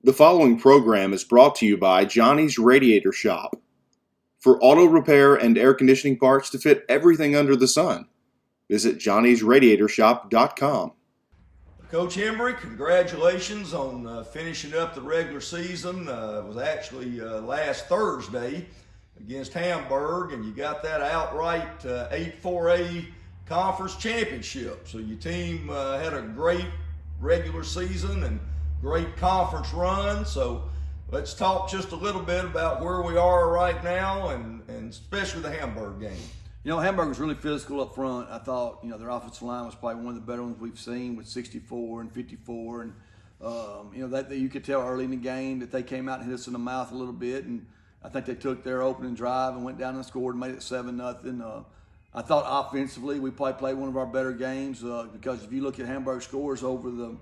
The following program is brought to you by Johnny's Radiator Shop. For auto repair and air conditioning parts to fit everything under the sun, visit johnnysradiatorshop.com. Coach Hembree, congratulations on finishing up the regular season. It was actually last Thursday against Hamburg, and you got that outright 8-4A conference championship. So your team had a great regular season and great conference run. So let's talk just a little bit about where we are right now, and especially the Hamburg game. You know, Hamburg was really physical up front. I thought, their offensive line was probably one of the better ones we've seen with 64 and 54. And, that you could tell early in the game that they came out and hit us in the mouth a little bit. And I think they took their opening drive and went down and scored and made it 7-0. I thought offensively we probably played one of our better games because if you look at Hamburg's scores over the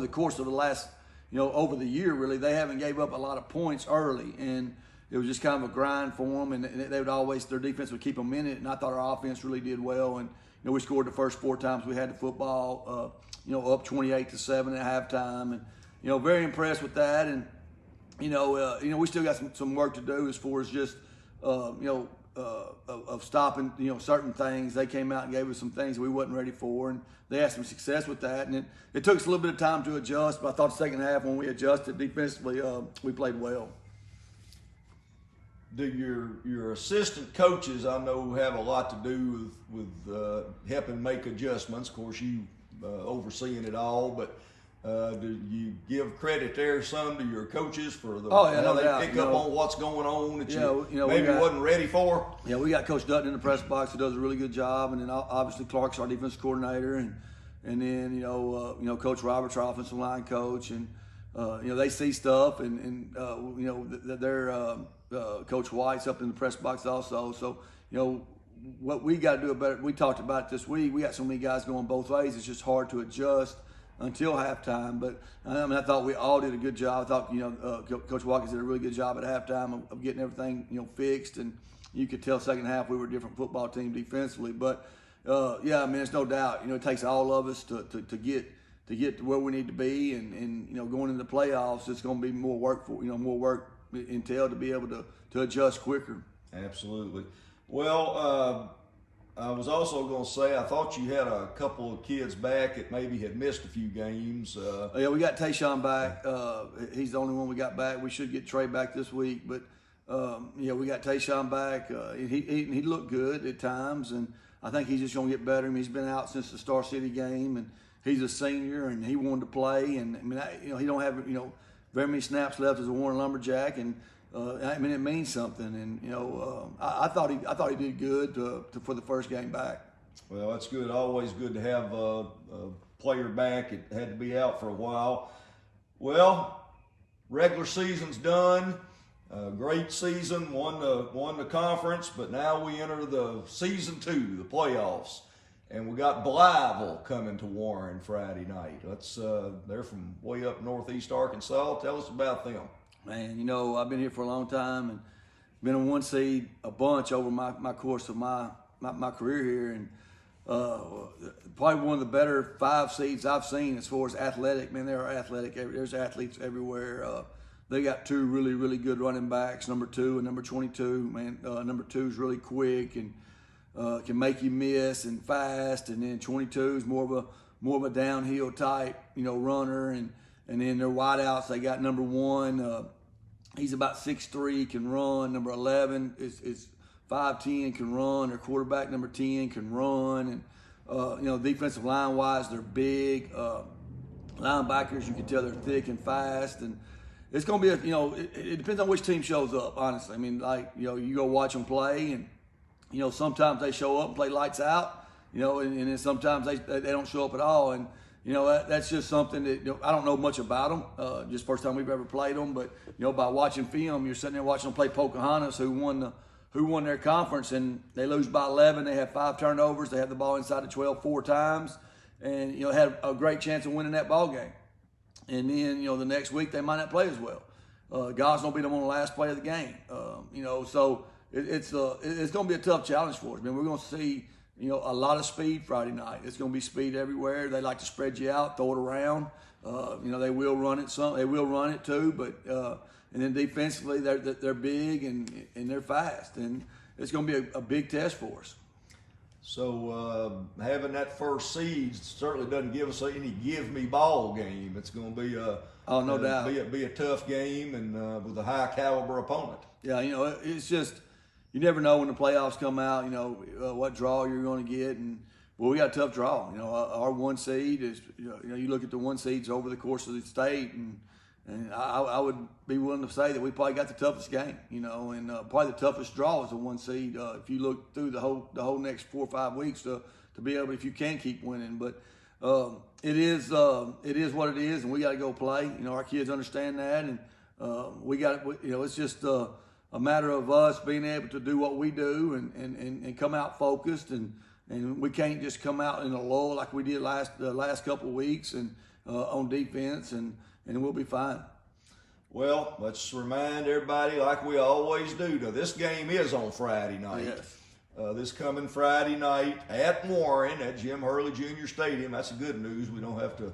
course of the last, over the year, really, they haven't gave up a lot of points early. And it was just kind of a grind for them, and they would always, their defense would keep them in it, and I thought our offense really did well. And we scored the first 4 times we had the football, up 28-7 at halftime, and very impressed with that. And we still got some work to do as far as just of stopping certain things. They came out and gave us some things we wasn't ready for, and they had some success with that. And it took us a little bit of time to adjust, but I thought the second half when we adjusted defensively, we played well. Do your assistant coaches, I know, have a lot to do with helping make adjustments? Of course, you overseeing it all, but do you give credit there some to your coaches for the no they doubt. pick up on what's going on that you maybe wasn't ready for? Yeah, we got Coach Dutton in the press box who does a really good job, and then obviously Clark's our defense coordinator, and then Coach Roberts, our offensive line coach, and they see stuff, and they're Coach White's up in the press box also. So what we got to do better. We talked about it this week. We got so many guys going both ways. It's just hard to adjust until halftime. But I thought we all did a good job. I thought Coach Watkins did a really good job at halftime of getting everything fixed, and you could tell second half we were a different football team defensively. But there's no doubt. It takes all of us to get to where we need to be, and going into the playoffs, it's going to be more work entailed to be able to adjust quicker. Absolutely. Well, I was also going to say, I thought you had a couple of kids back that maybe had missed a few games. Yeah, we got Tayshawn back. He's the only one we got back. We should get Trey back this week, but we got Tayshawn back. He looked good at times, and I think he's just going to get better. He's been out since the Star City game, and he's a senior, and he wanted to play. And he don't have very many snaps left as a Warren Lumberjack, and it means something. And I thought he did good for the first game back. Well, that's good. Always good to have a player back. It had to be out for a while. Well, regular season's done. Great season. Won the conference, but now we enter the season 2, the playoffs. And we got Blytheville coming to Warren Friday night. They're from way up northeast Arkansas. Tell us about them. Man, I've been here for a long time and been a 1 seed a bunch over my course of my career here, and probably one of the better 5 seeds I've seen as far as athletic. Man, they are athletic. There's athletes everywhere. They got 2 really, really good running backs, number 2 and number 22. Man, number 2 is really quick and can make you miss and fast, and then 22 is more of a downhill type, runner, and then their wideouts. They got number 1. He's about 6'3", can run. Number 11 is 5'10", can run. Their quarterback, number 10, can run. And defensive line wise, they're big. Linebackers, you can tell they're thick and fast, and it's going to be it depends on which team shows up. Honestly, you go watch them play, and sometimes they show up and play lights out, and then sometimes they don't show up at all. And, that's just something that, I don't know much about them. Just first time we've ever played them. But, by watching film, you're sitting there watching them play Pocahontas, who won their conference, and they lose by 11. They have 5 turnovers. They had the ball inside the 12 4 times, and, had a great chance of winning that ball game. And then, the next week they might not play as well. God's going to beat them on the last play of the game. So it's going to be a tough challenge for us. I mean, we're going to see You know, a lot of speed Friday night. It's going to be speed everywhere. They like to spread you out, throw it around. You know, they will run it some. They will run it too, but and then defensively they're big and they're fast, and it's going to be a big test for us. So having that first seed certainly doesn't give us any give me ball game. It's going to be no doubt be a tough game and with a high caliber opponent. Yeah, you know, it's just you never know when the playoffs come out. You know what draw you're going to get, and well, we got a tough draw. You know, our one seed is you know you look at the one seeds over the course of the state, and I would be willing to say that we probably got the toughest game. You know, and probably the toughest draw is the one seed. If you look through the whole next 4 or 5 weeks to be able, if you can keep winning, but it is what it is, and we got to go play. You know, our kids understand that, and we got you know it's just a matter of us being able to do what we do and come out focused, and we can't just come out in a lull like we did the last couple of weeks and on defense, and we'll be fine. Well, let's remind everybody, like we always do, now this game is on Friday night. Yes. This coming Friday night at Warren at Jim Hurley Jr. Stadium. That's the good news. We don't have to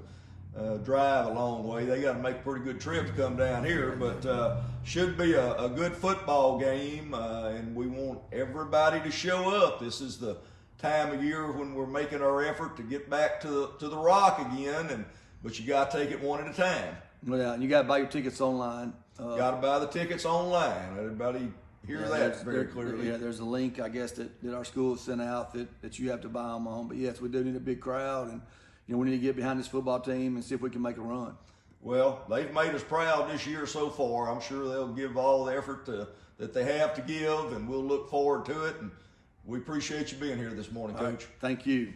drive a long way. They got to make a pretty good trip to come down here, but should be a good football game, and we want everybody to show up. This is the time of year when we're making our effort to get back to the Rock again, but you got to take it one at a time. Yeah, and you got to buy your tickets online. Got to buy the tickets online. Everybody hear that very clearly. Yeah, there's a link, I guess, that our school sent out that you have to buy them on. But yes, we do need a big crowd, and you know we need to get behind this football team and see if we can make a run. Well, they've made us proud this year so far. I'm sure they'll give all the effort that they have to give, and we'll look forward to it. And we appreciate you being here this morning, Coach. Thank you.